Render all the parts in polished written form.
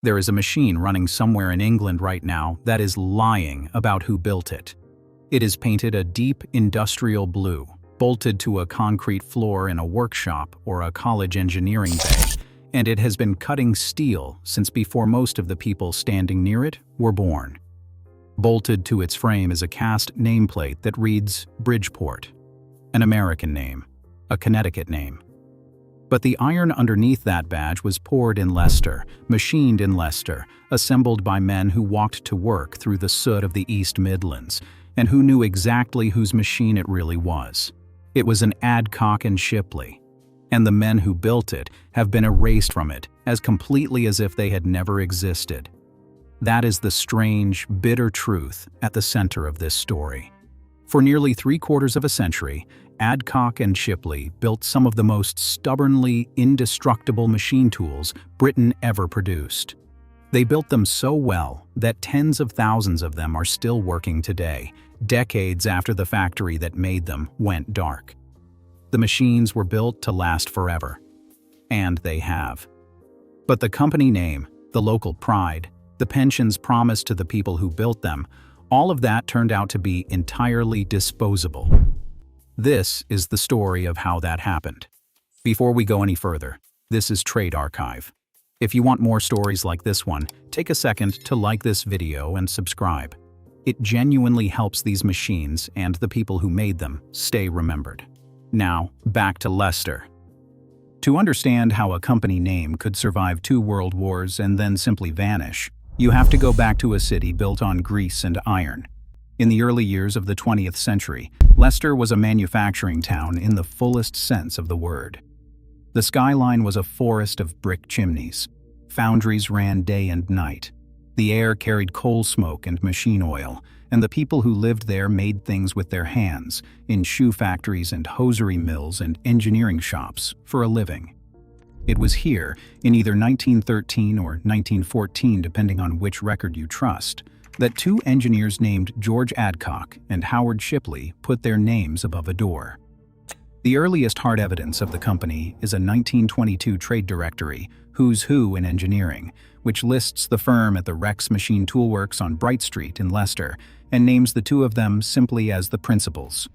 There is a machine running somewhere in England right now that is lying about who built it. It is painted a deep industrial blue, bolted to a concrete floor in a workshop or a college engineering bay, and it has been cutting steel since before most of the people standing near it were born. Bolted to its frame is a cast nameplate that reads Bridgeport, an American name, a Connecticut name. But the iron underneath that badge was poured in Leicester, machined in Leicester, assembled by men who walked to work through the soot of the East Midlands, and who knew exactly whose machine it really was. It was an Adcock and Shipley, and the men who built it have been erased from it as completely as if they had never existed. That is the strange, bitter truth at the center of this story. For nearly 3/4 of a century, Adcock and Shipley built some of the most stubbornly indestructible machine tools Britain ever produced. They built them so well that tens of thousands of them are still working today, decades after the factory that made them went dark. The machines were built to last forever. And they have. But the company name, the local pride, the pensions promised to the people who built them, all of that turned out to be entirely disposable. This is the story of how that happened. Before we go any further, this is Trade Archive. If you want more stories like this one, take a second to like this video and subscribe. It genuinely helps these machines and the people who made them stay remembered. Now, back to Leicester. To understand how a company name could survive 2 world wars and then simply vanish, you have to go back to a city built on grease and iron. In the early years of the 20th century, Leicester was a manufacturing town in the fullest sense of the word. The skyline was a forest of brick chimneys. Foundries ran day and night. The air carried coal smoke and machine oil, and the people who lived there made things with their hands, in shoe factories and hosiery mills and engineering shops, for a living. It was here, in either 1913 or 1914, depending on which record you trust, that 2 engineers named George Adcock and Howard Shipley put their names above a door. The earliest hard evidence of the company is a 1922 trade directory, Who's Who in Engineering, which lists the firm at the Rex Machine Toolworks on Bright Street in Leicester and names the 2 of them simply as the principals.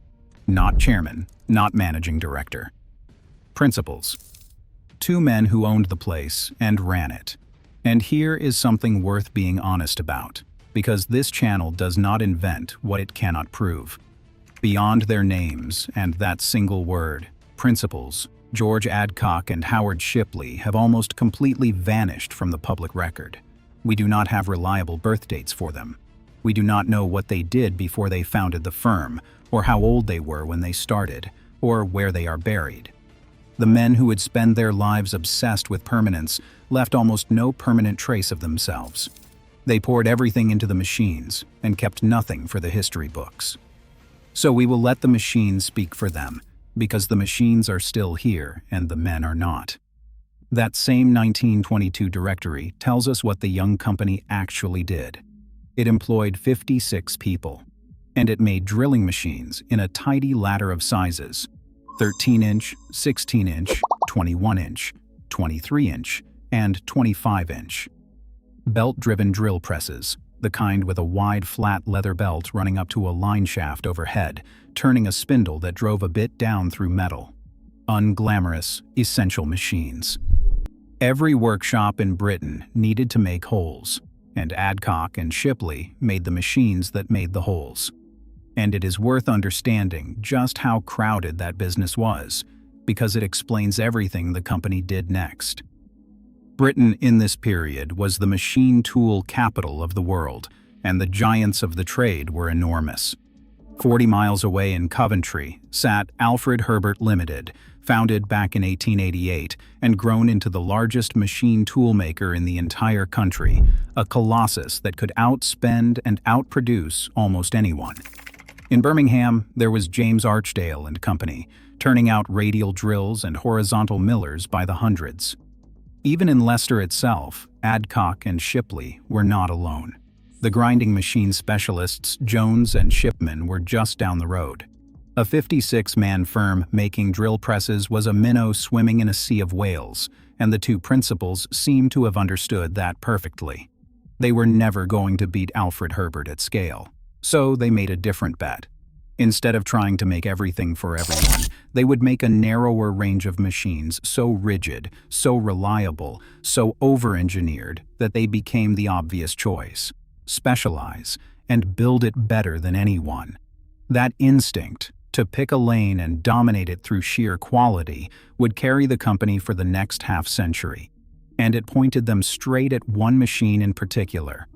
Not chairman, not managing director. Principals. 2 men who owned the place and ran it. And here is something worth being honest about, because this channel does not invent what it cannot prove. Beyond their names and that single word, principals, George Adcock and Howard Shipley have almost completely vanished from the public record. We do not have reliable birth dates for them. We do not know what they did before they founded the firm, or how old they were when they started, or where they are buried. The men who would spend their lives obsessed with permanence left almost no permanent trace of themselves. They poured everything into the machines and kept nothing for the history books. So we will let the machines speak for them, because the machines are still here and the men are not. That same 1922 directory tells us what the young company actually did. It employed 56 people, and it made drilling machines in a tidy ladder of sizes: 13-inch, 16-inch, 21-inch, 23-inch, and 25-inch. Belt-driven drill presses, the kind with a wide flat leather belt running up to a line shaft overhead, turning a spindle that drove a bit down through metal. Unglamorous, essential machines. Every workshop in Britain needed to make holes, and Adcock and Shipley made the machines that made the holes. And it is worth understanding just how crowded that business was, because it explains everything the company did next. Britain in this period was the machine tool capital of the world, and the giants of the trade were enormous. 40 miles away in Coventry sat Alfred Herbert Limited, founded back in 1888 and grown into the largest machine tool maker in the entire country, a colossus that could outspend and outproduce almost anyone. In Birmingham, there was James Archdale and Company, turning out radial drills and horizontal millers by the hundreds. Even in Leicester itself, Adcock and Shipley were not alone. The grinding machine specialists Jones and Shipman were just down the road. A 56-man firm making drill presses was a minnow swimming in a sea of whales, and the two principals seem to have understood that perfectly. They were never going to beat Alfred Herbert at scale, so they made a different bet. Instead of trying to make everything for everyone, they would make a narrower range of machines so rigid, so reliable, so over-engineered that they became the obvious choice. Specialize and build it better than anyone. That instinct, to pick a lane and dominate it through sheer quality, would carry the company for the next half-century. And it pointed them straight at one machine in particular.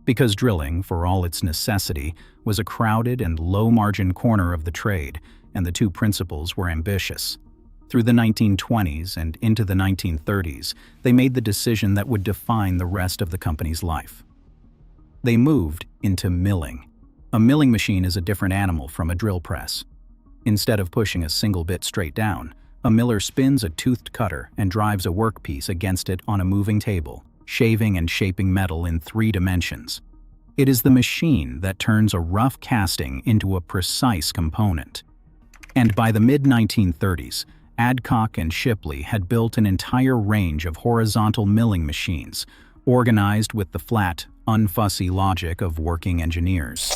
Because drilling, for all its necessity, was a crowded and low-margin corner of the trade, and the two principals were ambitious. Through the 1920s and into the 1930s, they made the decision that would define the rest of the company's life. They moved into milling. A milling machine is a different animal from a drill press. Instead of pushing a single bit straight down, a miller spins a toothed cutter and drives a workpiece against it on a moving table, shaving and shaping metal in 3 dimensions. It is the machine that turns a rough casting into a precise component. And by the mid-1930s, Adcock and Shipley had built an entire range of horizontal milling machines, organized with the flat, unfussy logic of working engineers.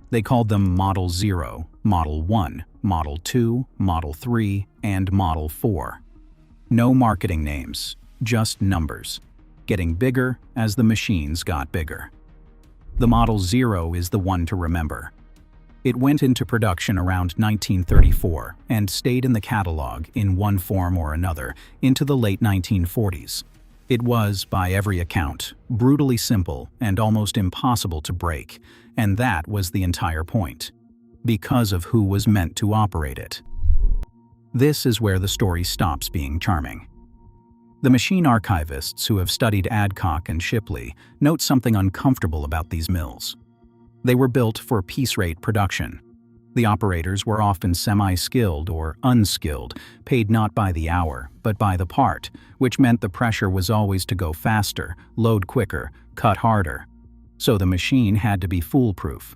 They called them Model 0, Model 1, Model 2, Model 3, and Model 4. No marketing names, just numbers, getting bigger as the machines got bigger. The Model 0 is the one to remember. It went into production around 1934 and stayed in the catalog in one form or another into the late 1940s. It was, by every account, brutally simple and almost impossible to break, and that was the entire point, because of who was meant to operate it. This is where the story stops being charming. The machine archivists who have studied Adcock and Shipley note something uncomfortable about these mills. They were built for piece-rate production. The operators were often semi-skilled or unskilled, paid not by the hour, but by the part, which meant the pressure was always to go faster, load quicker, cut harder. So the machine had to be foolproof.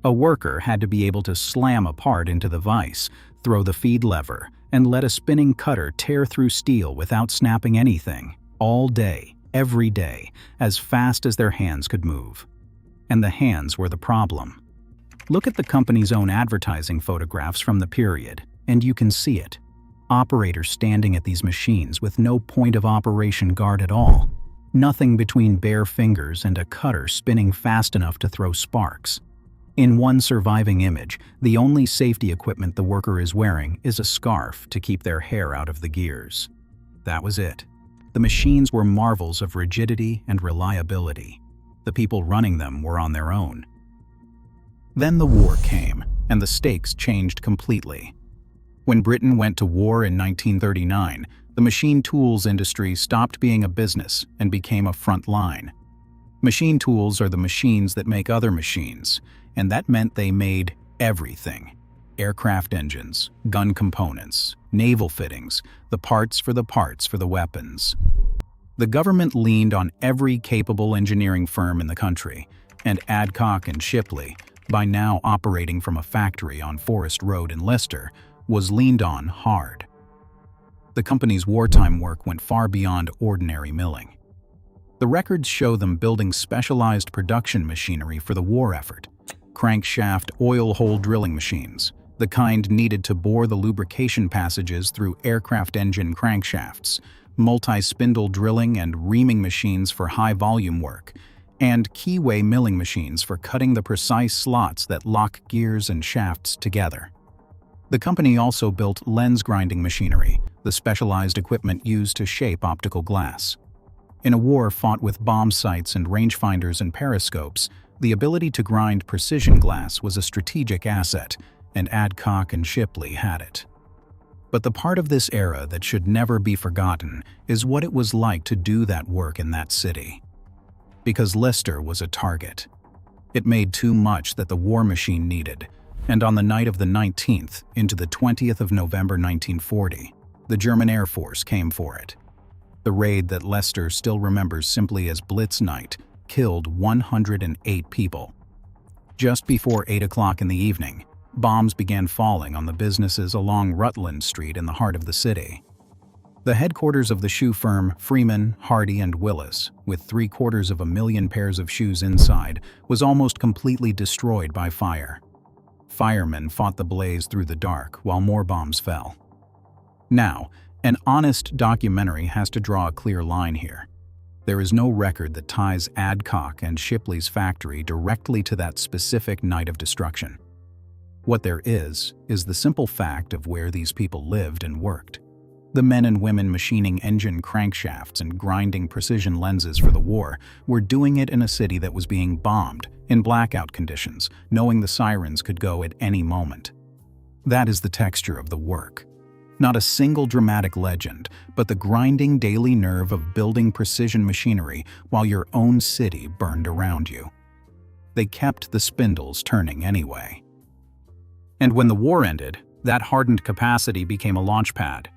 A worker had to be able to slam a part into the vise, throw the feed lever, and let a spinning cutter tear through steel without snapping anything, all day, every day, as fast as their hands could move. And the hands were the problem. Look at the company's own advertising photographs from the period, and you can see it. Operators standing at these machines with no point of operation guard at all. Nothing between bare fingers and a cutter spinning fast enough to throw sparks. In one surviving image, the only safety equipment the worker is wearing is a scarf to keep their hair out of the gears. That was it. The machines were marvels of rigidity and reliability. The people running them were on their own. Then the war came, and the stakes changed completely. When Britain went to war in 1939, the machine tools industry stopped being a business and became a front line. Machine tools are the machines that make other machines, and that meant they made everything. Aircraft engines, gun components, naval fittings, the parts for the weapons. The government leaned on every capable engineering firm in the country, and Adcock and Shipley, by now operating from a factory on Forest Road in Leicester, was leaned on hard. The company's wartime work went far beyond ordinary milling. The records show them building specialized production machinery for the war effort, crankshaft oil hole drilling machines, the kind needed to bore the lubrication passages through aircraft engine crankshafts, multi-spindle drilling and reaming machines for high-volume work, and keyway milling machines for cutting the precise slots that lock gears and shafts together. The company also built lens grinding machinery, the specialized equipment used to shape optical glass. In a war fought with bomb sights and rangefinders and periscopes, the ability to grind precision glass was a strategic asset, and Adcock and Shipley had it. But the part of this era that should never be forgotten is what it was like to do that work in that city. Because Leicester was a target. It made too much that the war machine needed, and on the night of the 19th into the 20th of November 1940, the German Air Force came for it. The raid that Leicester still remembers simply as Blitz Night killed 108 people. Just before 8 o'clock in the evening, bombs began falling on the businesses along Rutland Street in the heart of the city. The headquarters of the shoe firm Freeman, Hardy and Willis, with 750,000 pairs of shoes inside, was almost completely destroyed by fire. Firemen fought the blaze through the dark while more bombs fell. Now, an honest documentary has to draw a clear line here. There is no record that ties Adcock and Shipley's factory directly to that specific night of destruction. What there is the simple fact of where these people lived and worked. The men and women machining engine crankshafts and grinding precision lenses for the war were doing it in a city that was being bombed, in blackout conditions, knowing the sirens could go at any moment. That is the texture of the work. Not a single dramatic legend, but the grinding daily nerve of building precision machinery while your own city burned around you. They kept the spindles turning anyway. And when the war ended, that hardened capacity became a launch pad.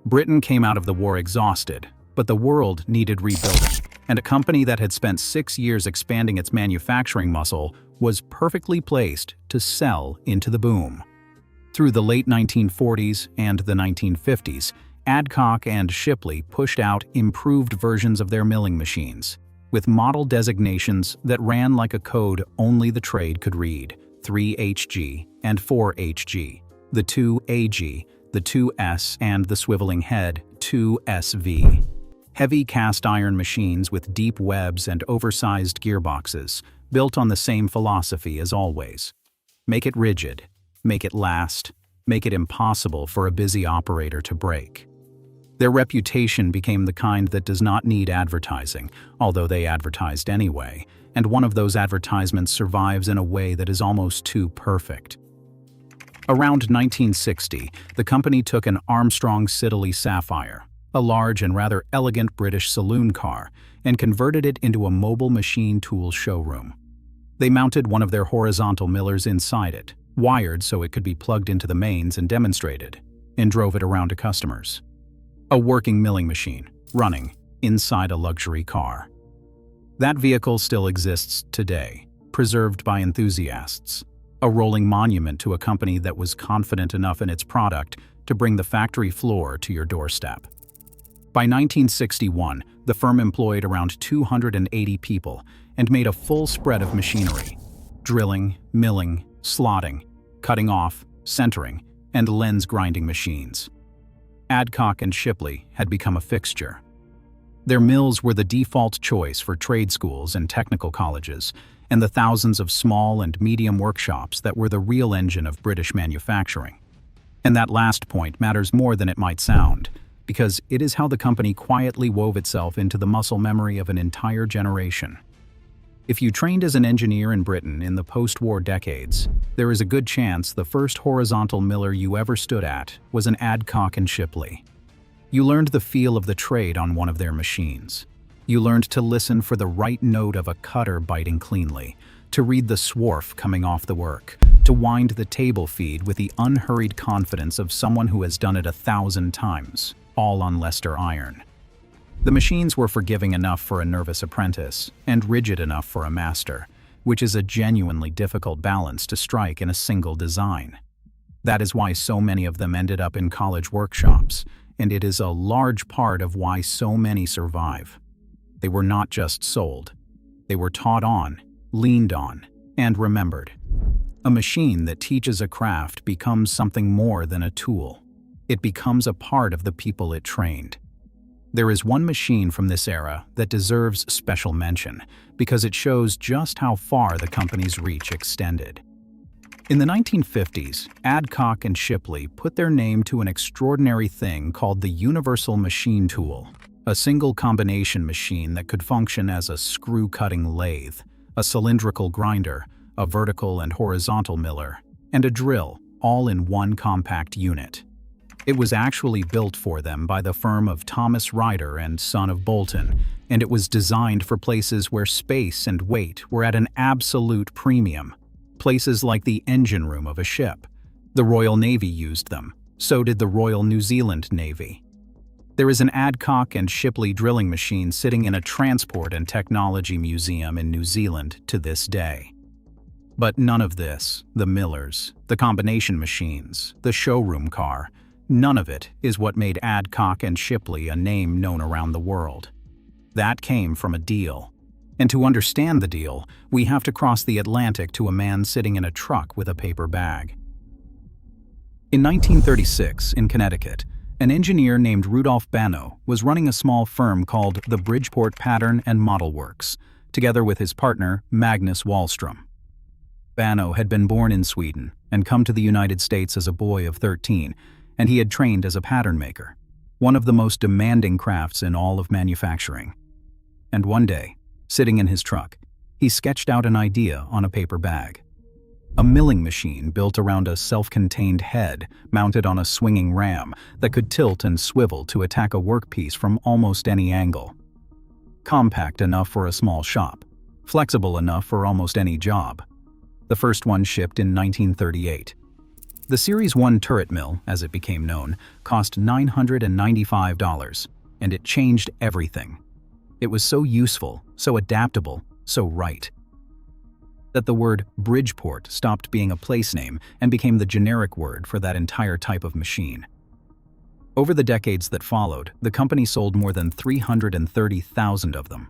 Britain came out of the war exhausted, but the world needed rebuilding, and a company that had spent 6 years expanding its manufacturing muscle was perfectly placed to sell into the boom. Through the late 1940s and the 1950s, Adcock and Shipley pushed out improved versions of their milling machines, with model designations that ran like a code only the trade could read: 3HG and 4HG, the 2AG, the 2S, and the swiveling head, 2SV. Heavy cast iron machines with deep webs and oversized gearboxes, built on the same philosophy as always. Make it rigid, make it last, make it impossible for a busy operator to break. Their reputation became the kind that does not need advertising, although they advertised anyway, and one of those advertisements survives in a way that is almost too perfect. Around 1960, the company took an Armstrong Siddeley Sapphire, a large and rather elegant British saloon car, and converted it into a mobile machine tool showroom. They mounted one of their horizontal millers inside it, wired so it could be plugged into the mains and demonstrated, and drove it around to customers. A working milling machine, running inside a luxury car. That vehicle still exists today, preserved by enthusiasts, a rolling monument to a company that was confident enough in its product to bring the factory floor to your doorstep. By 1961, the firm employed around 280 people and made a full spread of machinery: drilling, milling, slotting, cutting off, centering, and lens grinding machines. Adcock and Shipley had become a fixture. Their mills were the default choice for trade schools and technical colleges, and the thousands of small and medium workshops that were the real engine of British manufacturing. And that last point matters more than it might sound, because it is how the company quietly wove itself into the muscle memory of an entire generation. If you trained as an engineer in Britain in the post-war decades, there is a good chance the first horizontal miller you ever stood at was an Adcock and Shipley. You learned the feel of the trade on one of their machines. You learned to listen for the right note of a cutter biting cleanly, to read the swarf coming off the work, to wind the table feed with the unhurried confidence of someone who has done it 1,000 times, all on Leicester iron. The machines were forgiving enough for a nervous apprentice, and rigid enough for a master, which is a genuinely difficult balance to strike in a single design. That is why so many of them ended up in college workshops, and it is a large part of why so many survive. They were not just sold. They were taught on, leaned on, and remembered. A machine that teaches a craft becomes something more than a tool. It becomes a part of the people it trained. There is one machine from this era that deserves special mention because it shows just how far the company's reach extended. In the 1950s, Adcock and Shipley put their name to an extraordinary thing called the Universal Machine Tool, a single combination machine that could function as a screw-cutting lathe, a cylindrical grinder, a vertical and horizontal miller, and a drill, all in one compact unit. It was actually built for them by the firm of Thomas Ryder and Son of Bolton, and it was designed for places where space and weight were at an absolute premium. Places like the engine room of a ship. The Royal Navy used them. So did the Royal New Zealand Navy. There is an Adcock and Shipley drilling machine sitting in a transport and technology museum in New Zealand to this day. But none of this, the millers, the combination machines, the showroom car, none of it is what made Adcock and Shipley a name known around the world. That came from a deal. And to understand the deal, we have to cross the Atlantic to a man sitting in a truck with a paper bag. In 1936, in Connecticut, an engineer named Rudolph Banno was running a small firm called the Bridgeport Pattern and Model Works, together with his partner, Magnus Wallström. Banno had been born in Sweden and come to the United States as a boy of 13, and he had trained as a pattern maker, one of the most demanding crafts in all of manufacturing. And one day, sitting in his truck, he sketched out an idea on a paper bag. A milling machine built around a self-contained head mounted on a swinging ram that could tilt and swivel to attack a workpiece from almost any angle. Compact enough for a small shop, flexible enough for almost any job. The first one shipped in 1938. The Series 1 turret mill, as it became known, cost $995, and it changed everything. It was so useful, so adaptable, so right, that the word Bridgeport stopped being a place name and became the generic word for that entire type of machine. Over the decades that followed, the company sold more than 330,000 of them.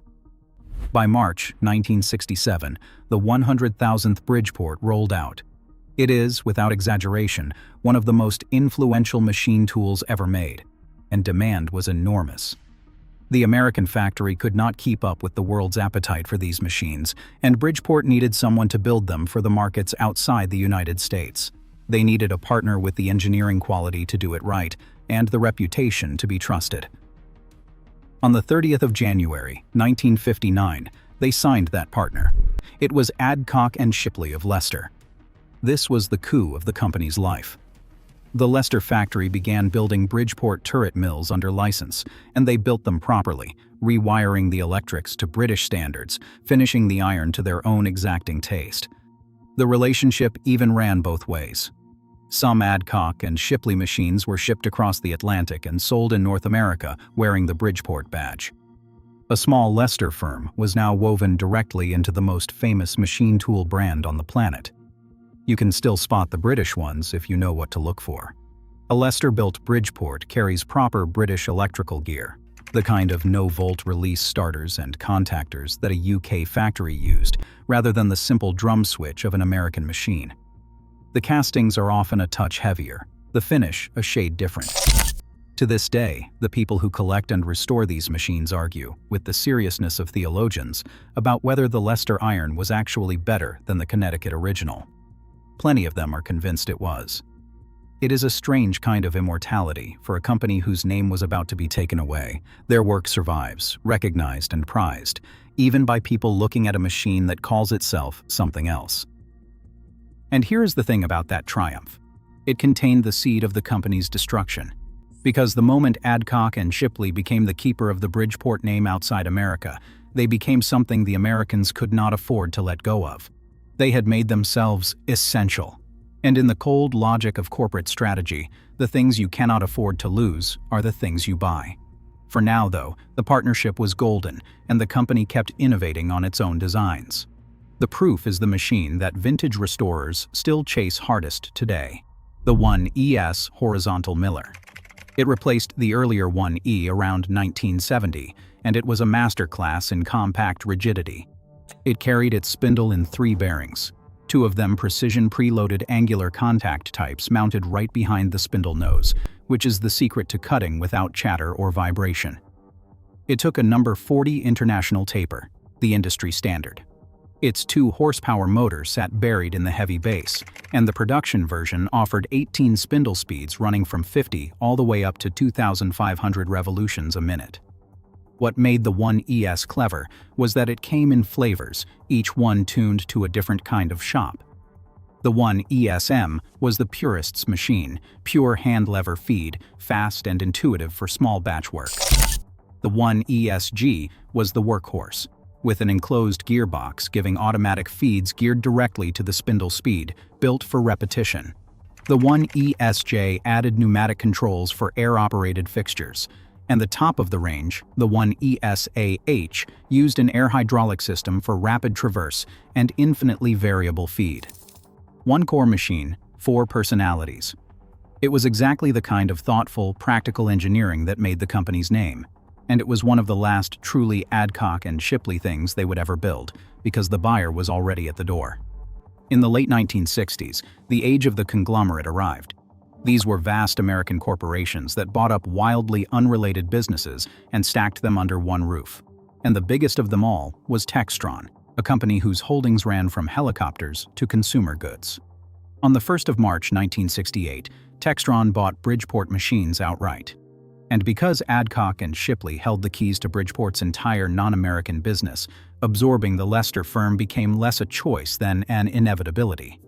By March 1967, the 100,000th Bridgeport rolled out. It is, without exaggeration, one of the most influential machine tools ever made, and demand was enormous. The American factory could not keep up with the world's appetite for these machines, and Bridgeport needed someone to build them for the markets outside the United States. They needed a partner with the engineering quality to do it right, and the reputation to be trusted. On the 30th of January, 1959, they signed that partner. It was Adcock and Shipley of Leicester. This was the coup of the company's life. The Leicester factory began building Bridgeport turret mills under license, and they built them properly, rewiring the electrics to British standards, finishing the iron to their own exacting taste. The relationship even ran both ways. Some Adcock and Shipley machines were shipped across the Atlantic and sold in North America wearing the Bridgeport badge. A small Leicester firm was now woven directly into the most famous machine tool brand on the planet. You can still spot the British ones if you know what to look for. A Leicester-built Bridgeport carries proper British electrical gear, the kind of no-volt release starters and contactors that a UK factory used, rather than the simple drum switch of an American machine. The castings are often a touch heavier, the finish a shade different. To this day, the people who collect and restore these machines argue, with the seriousness of theologians, about whether the Leicester iron was actually better than the Connecticut original. Plenty of them are convinced it was. It is a strange kind of immortality for a company whose name was about to be taken away. Their work survives, recognized and prized, even by people looking at a machine that calls itself something else. And here's the thing about that triumph. It contained the seed of the company's destruction. Because the moment Adcock and Shipley became the keeper of the Bridgeport name outside America, they became something the Americans could not afford to let go of. They had made themselves essential. And in the cold logic of corporate strategy, the things you cannot afford to lose are the things you buy. For now, though, the partnership was golden, and the company kept innovating on its own designs. The proof is the machine that vintage restorers still chase hardest today, the 1ES horizontal miller. It replaced the earlier 1E around 1970, and it was a masterclass in compact rigidity. It carried its spindle in 3 bearings, 2 of them precision preloaded angular contact types mounted right behind the spindle nose, which is the secret to cutting without chatter or vibration. It took a number 40 international taper, the industry standard. Its 2-horsepower motor sat buried in the heavy base, and the production version offered 18 spindle speeds running from 50 all the way up to 2,500 revolutions a minute. What made the 1ES clever was that it came in flavors, each one tuned to a different kind of shop. The 1ESM was the purist's machine, pure hand-lever feed, fast and intuitive for small batch work. The 1ESG was the workhorse, with an enclosed gearbox giving automatic feeds geared directly to the spindle speed, built for repetition. The 1ESJ added pneumatic controls for air-operated fixtures, and the top of the range, the 1ESAH, used an air hydraulic system for rapid traverse and infinitely variable feed. One core machine, 4 personalities. It was exactly the kind of thoughtful, practical engineering that made the company's name, and it was one of the last truly Adcock and Shipley things they would ever build, because the buyer was already at the door. In the late 1960s, the age of the conglomerate arrived. These were vast American corporations that bought up wildly unrelated businesses and stacked them under one roof. And the biggest of them all was Textron, a company whose holdings ran from helicopters to consumer goods. On the 1st of March 1968, Textron bought Bridgeport Machines outright. And because Adcock and Shipley held the keys to Bridgeport's entire non-American business, absorbing the Leicester firm became less a choice than an inevitability.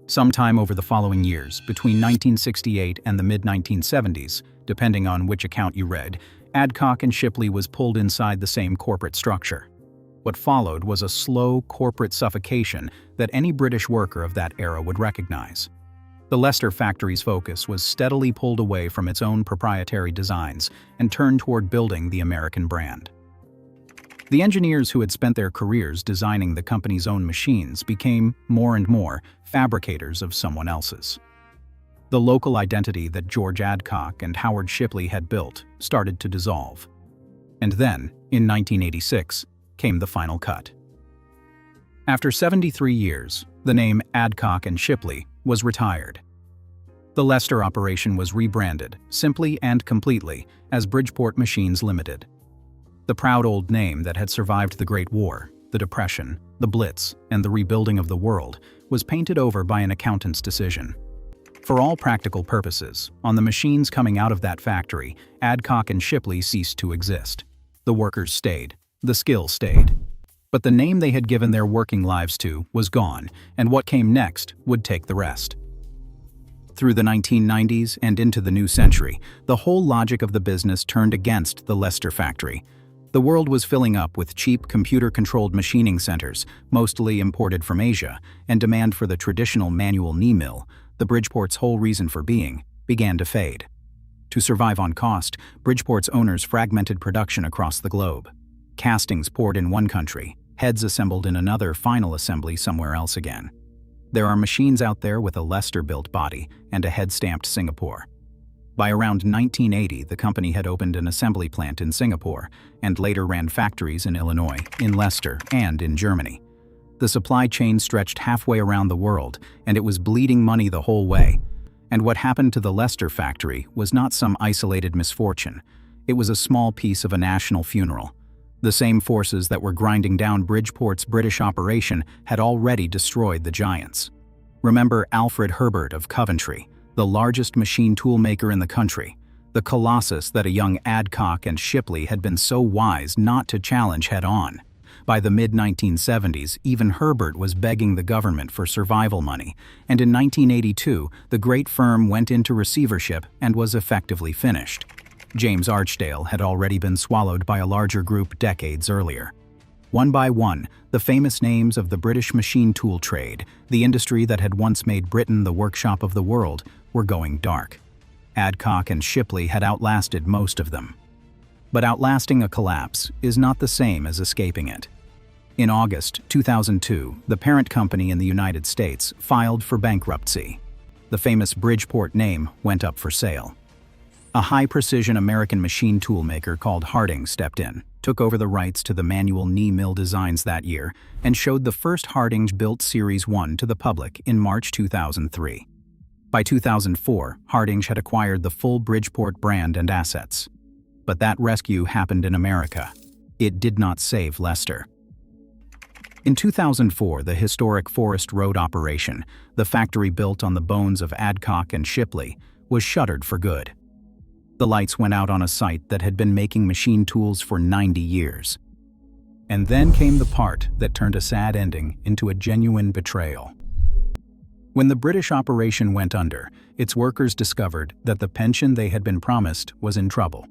Sometime over the following years, between 1968 and the mid-1970s, depending on which account you read, Adcock and Shipley was pulled inside the same corporate structure. What followed was a slow corporate suffocation that any British worker of that era would recognize. The Leicester factory's focus was steadily pulled away from its own proprietary designs and turned toward building the American brand. The engineers who had spent their careers designing the company's own machines became, more and more, fabricators of someone else's. The local identity that George Adcock and Howard Shipley had built started to dissolve. And then, in 1986, came the final cut. After 73 years, the name Adcock and Shipley was retired. The Leicester operation was rebranded, simply and completely, as Bridgeport Machines Limited. The proud old name that had survived the Great War, the Depression, the Blitz, and the rebuilding of the world was painted over by an accountant's decision. For all practical purposes, on the machines coming out of that factory, Adcock and Shipley ceased to exist. The workers stayed, the skill stayed. But the name they had given their working lives to was gone, and what came next would take the rest. Through the 1990s and into the new century, the whole logic of the business turned against the Leicester factory. The world was filling up with cheap computer-controlled machining centers, mostly imported from Asia, and demand for the traditional manual knee mill, the Bridgeport's whole reason for being, began to fade. To survive on cost, Bridgeport's owners fragmented production across the globe. Castings poured in one country, heads assembled in another final assembly somewhere else again. There are machines out there with a Leicester-built body and a head stamped Singapore. By around 1980, the company had opened an assembly plant in Singapore and later ran factories in Illinois, in Leicester, and in Germany. The supply chain stretched halfway around the world, and it was bleeding money the whole way. And what happened to the Leicester factory was not some isolated misfortune. It was a small piece of a national funeral. The same forces that were grinding down Bridgeport's British operation had already destroyed the giants. Remember Alfred Herbert of Coventry, the largest machine tool maker in the country, the colossus that a young Adcock and Shipley had been so wise not to challenge head-on. By the mid-1970s, even Herbert was begging the government for survival money, and in 1982, the great firm went into receivership and was effectively finished. James Archdale had already been swallowed by a larger group decades earlier. One by one, the famous names of the British machine tool trade, the industry that had once made Britain the workshop of the world, were going dark. Adcock and Shipley had outlasted most of them. But outlasting a collapse is not the same as escaping it. In August 2002, the parent company in the United States filed for bankruptcy. The famous Bridgeport name went up for sale. A high-precision American machine tool maker called Harding stepped in, took over the rights to the manual knee mill designs that year, and showed the first Harding-built Series 1 to the public in March 2003. By 2004, Harding had acquired the full Bridgeport brand and assets. But that rescue happened in America. It did not save Leicester. In 2004, the historic Forest Road operation, the factory built on the bones of Adcock and Shipley, was shuttered for good. The lights went out on a site that had been making machine tools for 90 years. And then came the part that turned a sad ending into a genuine betrayal. When the British operation went under, its workers discovered that the pension they had been promised was in trouble.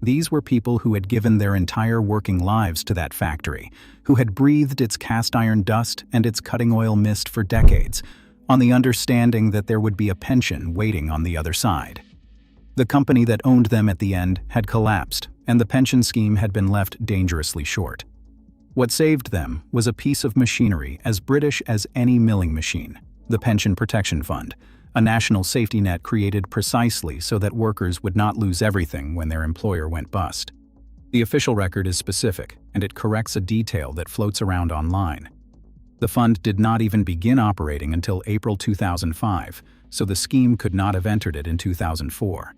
These were people who had given their entire working lives to that factory, who had breathed its cast iron dust and its cutting oil mist for decades, on the understanding that there would be a pension waiting on the other side. The company that owned them at the end had collapsed, and the pension scheme had been left dangerously short. What saved them was a piece of machinery as British as any milling machine, the Pension Protection Fund, a national safety net created precisely so that workers would not lose everything when their employer went bust. The official record is specific, and it corrects a detail that floats around online. The fund did not even begin operating until April 2005, so the scheme could not have entered it in 2004.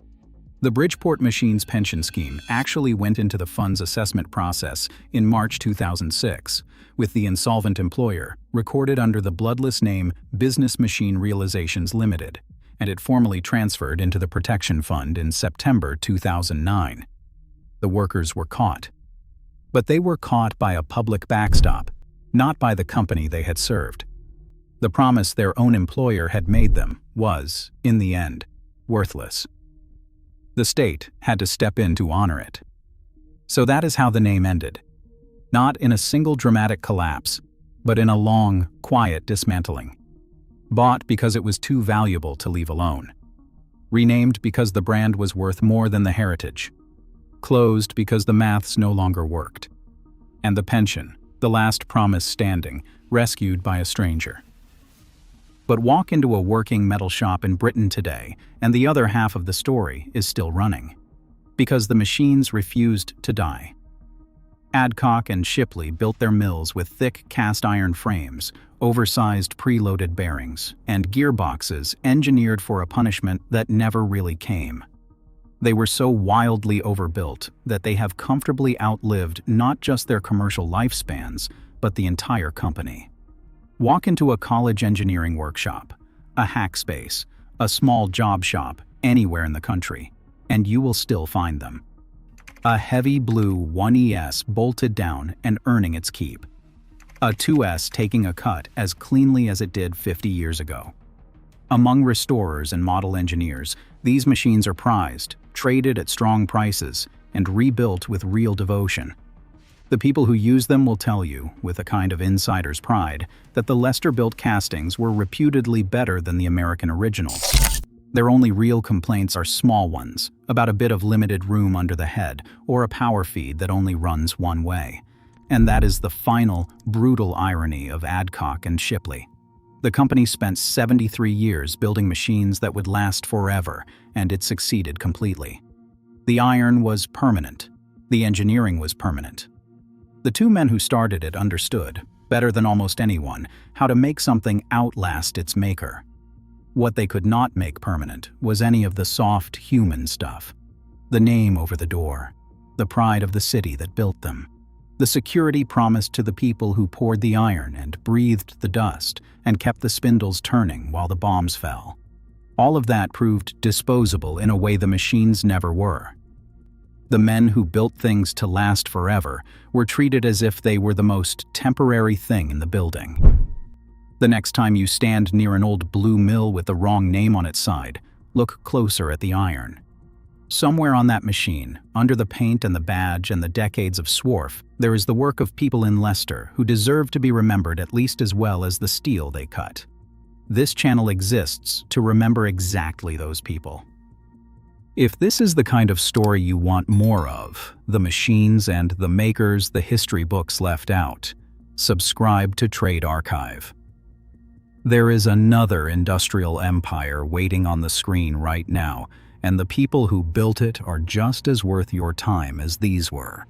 The Bridgeport Machines pension scheme actually went into the fund's assessment process in March 2006, with the insolvent employer recorded under the bloodless name Business Machine Realizations Limited, and it formally transferred into the Protection Fund in September 2009. The workers were caught. But they were caught by a public backstop, not by the company they had served. The promise their own employer had made them was, in the end, worthless. The state had to step in to honor it. So that is how the name ended. Not in a single dramatic collapse, but in a long, quiet dismantling. Bought because it was too valuable to leave alone. Renamed because the brand was worth more than the heritage. Closed because the maths no longer worked. And the pension, the last promise standing, rescued by a stranger. But walk into a working metal shop in Britain today, and the other half of the story is still running. Because the machines refused to die. Adcock and Shipley built their mills with thick cast iron frames, oversized preloaded bearings, and gearboxes engineered for a punishment that never really came. They were so wildly overbuilt that they have comfortably outlived not just their commercial lifespans, but the entire company. Walk into a college engineering workshop, a hackspace, a small job shop anywhere in the country, and you will still find them. A heavy blue 1ES bolted down and earning its keep. A 2S taking a cut as cleanly as it did 50 years ago. Among restorers and model engineers, these machines are prized, traded at strong prices, and rebuilt with real devotion. The people who use them will tell you, with a kind of insider's pride, that the Leicester-built castings were reputedly better than the American originals. Their only real complaints are small ones, about a bit of limited room under the head, or a power feed that only runs one way. And that is the final, brutal irony of Adcock and Shipley. The company spent 73 years building machines that would last forever, and it succeeded completely. The iron was permanent. The engineering was permanent. The two men who started it understood, better than almost anyone, how to make something outlast its maker. What they could not make permanent was any of the soft human stuff. The name over the door, the pride of the city that built them, the security promised to the people who poured the iron and breathed the dust and kept the spindles turning while the bombs fell. All of that proved disposable in a way the machines never were. The men who built things to last forever were treated as if they were the most temporary thing in the building. The next time you stand near an old blue mill with the wrong name on its side, look closer at the iron. Somewhere on that machine, under the paint and the badge and the decades of swarf, there is the work of people in Leicester who deserve to be remembered at least as well as the steel they cut. This channel exists to remember exactly those people. If this is the kind of story you want more of, the machines and the makers the history books left out, subscribe to Trade Archive. There is another industrial empire waiting on the screen right now, and the people who built it are just as worth your time as these were.